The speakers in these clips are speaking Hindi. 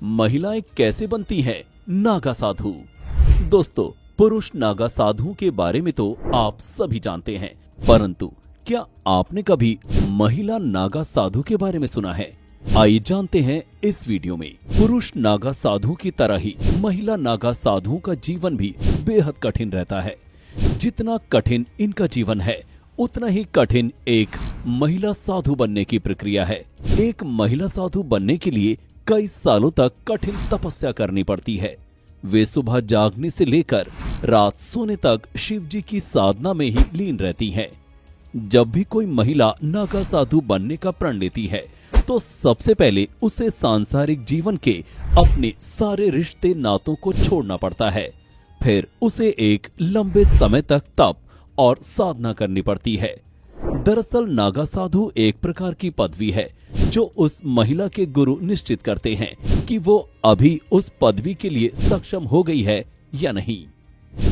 महिलाएं कैसे बनती हैं नागा साधु। दोस्तों, पुरुष नागा साधुओं के बारे में तो आप सभी जानते हैं, परंतु क्या आपने कभी महिला नागा साधु के बारे में सुना है? आइए जानते हैं इस वीडियो में। पुरुष नागा साधु की तरह ही महिला नागा साधुओं का जीवन भी बेहद कठिन रहता है। जितना कठिन इनका जीवन है, उतना ही कठिन एक महिला साधु बनने की प्रक्रिया है। एक महिला साधु बनने के लिए कई सालों तक कठिन तपस्या करनी पड़ती है। वे सुबह जागने से लेकर रात सोने तक शिव जी की साधना में ही लीन रहती हैं। जब भी कोई महिला नागा साधु बनने का प्रण लेती है, तो सबसे पहले उसे सांसारिक जीवन के अपने सारे रिश्ते नातों को छोड़ना पड़ता है। फिर उसे एक लंबे समय तक तप और साधना करनी पड़ती है। दरअसल नागा साधु एक प्रकार की पदवी है जो उस महिला के गुरु निश्चित करते हैं कि वो अभी उस पदवी के लिए सक्षम हो गई है या नहीं।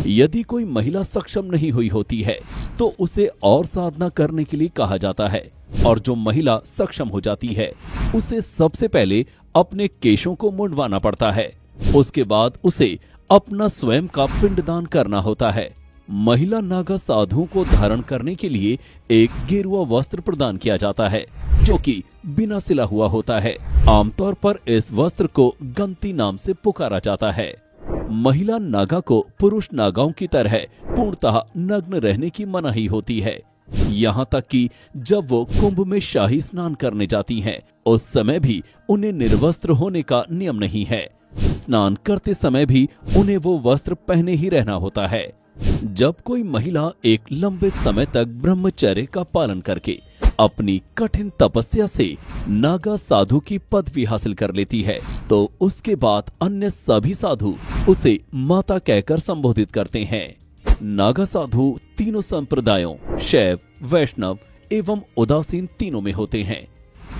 यदि कोई महिला सक्षम नहीं हुई होती है तो उसे और साधना करने के लिए कहा जाता है, और जो महिला सक्षम हो जाती है उसे सबसे पहले अपने केशों को मुंडवाना पड़ता है। उसके बाद उसे अपना स्वयं का पिंडदान करना होता है। महिला नागा साधुओं को धारण करने के लिए एक गेरुआ वस्त्र प्रदान किया जाता है जो कि बिना सिला हुआ होता है। आमतौर पर इस वस्त्र को गंती नाम से पुकारा जाता है। महिला नागा को पुरुष नागाओं की तरह पूर्णतः नग्न रहने की मनाही होती है। यहाँ तक कि जब वो कुंभ में शाही स्नान करने जाती हैं, उस समय भी उन्हें निर्वस्त्र होने का नियम नहीं है। स्नान करते समय भी उन्हें वो वस्त्र पहने ही रहना होता है। जब कोई महिला एक लंबे समय तक ब्रह्मचर्य का पालन करके अपनी कठिन तपस्या से नागा साधु की पदवी हासिल कर लेती है, तो उसके बाद अन्य सभी साधु उसे माता कहकर संबोधित करते हैं। नागा साधु तीनों संप्रदायों शैव, वैष्णव एवं उदासीन तीनों में होते हैं।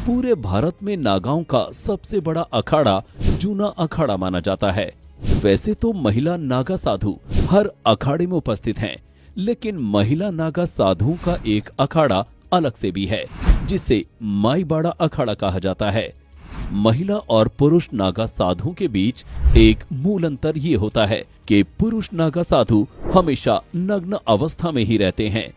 पूरे भारत में नागाओं का सबसे बड़ा अखाड़ा जूना अखाड़ा माना जाता है। वैसे तो महिला नागा साधु हर अखाड़े में उपस्थित हैं, लेकिन महिला नागा साधुओं का एक अखाड़ा अलग से भी है, जिसे माईबाड़ा अखाड़ा कहा जाता है। महिला और पुरुष नागा साधुओं के बीच एक मूल अंतर ये होता है कि पुरुष नागा साधु हमेशा नग्न अवस्था में ही रहते हैं,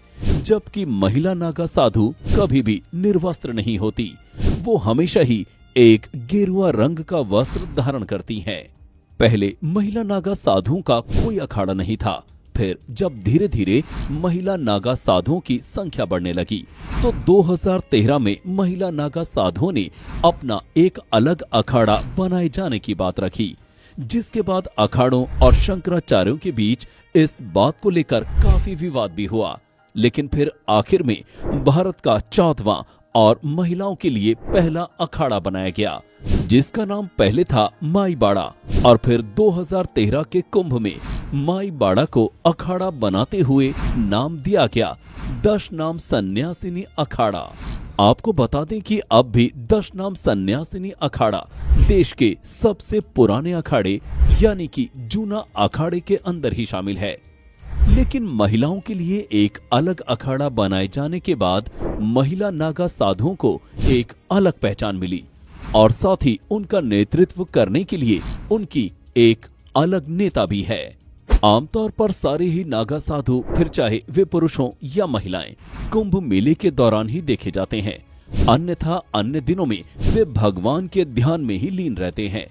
जबकि महिला नागा साधु कभी भी निर्वस्त्र नहीं होती। वो हमेशा ही एक गेरुआ रंग का वस्त्र धारण करती हैं। पहले महिला नागा साधुओं का कोई अखाड़ा नहीं था। फिर जब धीरे धीरे महिला नागा साधुओं की संख्या बढ़ने लगी, तो 2013 में महिला नागा साधुओं ने अपना एक अलग अखाड़ा बनाए जाने की बात रखी, जिसके बाद अखाड़ों और शंकराचार्यों के बीच इस बात को लेकर काफी विवाद भी हुआ। लेकिन फिर आखिर में भारत का 14वां और महिलाओं के लिए पहला अखाड़ा बनाया गया, जिसका नाम पहले था माईबाड़ा, और फिर 2013 के कुंभ में माईबाड़ा को अखाड़ा बनाते हुए नाम दिया गया दशनाम सन्यासिनी अखाड़ा। आपको बता दें कि अब भी दशनाम सन्यासिनी अखाड़ा देश के सबसे पुराने अखाड़े यानी कि जूना अखाड़े के अंदर ही शामिल है। लेकिन महिलाओं के लिए एक अलग अखाड़ा बनाए जाने के बाद महिला नागा साधुओं को एक अलग पहचान मिली, और साथ ही उनका नेतृत्व करने के लिए उनकी एक अलग नेता भी है। आमतौर पर सारे ही नागा साधु, फिर चाहे वे पुरुष हों या महिलाएं, कुंभ मेले के दौरान ही देखे जाते हैं। अन्यथा अन्य दिनों में वे भगवान के ध्यान में ही लीन रहते हैं।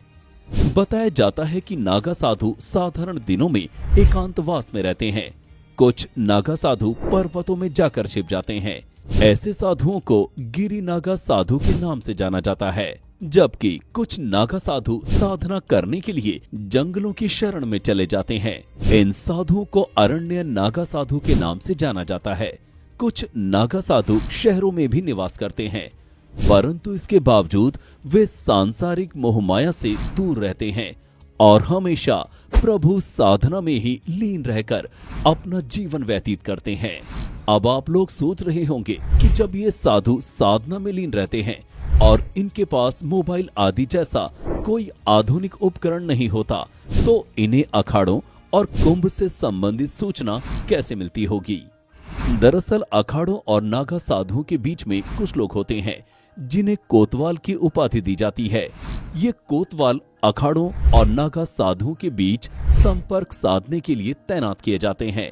बताया जाता है कि नागा साधु साधारण दिनों में एकांतवास में रहते हैं। कुछ नागा साधु पर्वतों में जाकर छिप जाते हैं। ऐसे साधुओं को गिरी नागा साधु के नाम से जाना जाता है, जबकि कुछ नागा साधु साधना करने के लिए जंगलों की शरण में चले जाते हैं। इन साधुओं को अरण्य नागा साधु के नाम से जाना जाता है। कुछ नागा साधु शहरों में भी निवास करते हैं, परंतु इसके बावजूद वे सांसारिक मोहमाया से दूर रहते हैं और हमेशा प्रभु साधना में ही लीन रहकर अपना जीवन व्यतीत करते हैं। अब आप लोग सोच रहे होंगे कि जब ये साधु साधना में लीन रहते हैं और इनके पास मोबाइल आदि जैसा कोई आधुनिक उपकरण नहीं होता, तो इन्हें अखाड़ों और कुंभ से संबंधित सूचना कैसे मिलती होगी। दरअसल अखाड़ों और नागा साधुओं के बीच में कुछ लोग होते हैं जिन्हें कोतवाल की उपाधि दी जाती है। ये कोतवाल अखाड़ों और नागा साधुओं के बीच संपर्क साधने के लिए तैनात किए जाते हैं।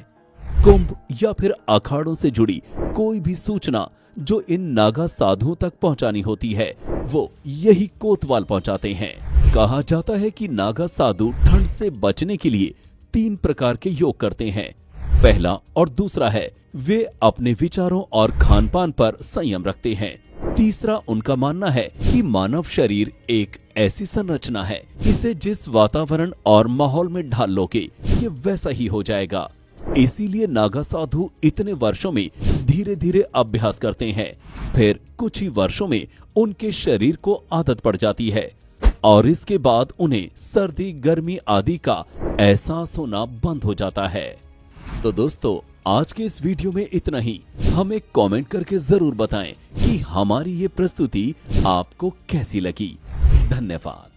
कुंभ या फिर अखाड़ों से जुड़ी कोई भी सूचना जो इन नागा साधुओं तक पहुंचानी होती है वो यही कोतवाल पहुंचाते हैं। कहा जाता है कि नागा साधु ठंड से बचने के लिए 3 प्रकार के योग करते हैं। पहला और दूसरा है वे अपने विचारों और खानपान पर संयम रखते हैं। तीसरा उनका मानना है कि मानव शरीर एक ऐसी संरचना है, इसे जिस वातावरण और माहौल में ढाल लोगे ये वैसा ही हो जाएगा। इसीलिए नागा साधु इतने वर्षों में धीरे धीरे अभ्यास करते हैं, फिर कुछ ही वर्षों में उनके शरीर को आदत पड़ जाती है और इसके बाद उन्हें सर्दी गर्मी आदि का एहसास होना बंद हो जाता है। तो दोस्तों आज के इस वीडियो में इतना ही। हमें कमेंट करके जरूर बताएं कि हमारी ये प्रस्तुति आपको कैसी लगी। धन्यवाद।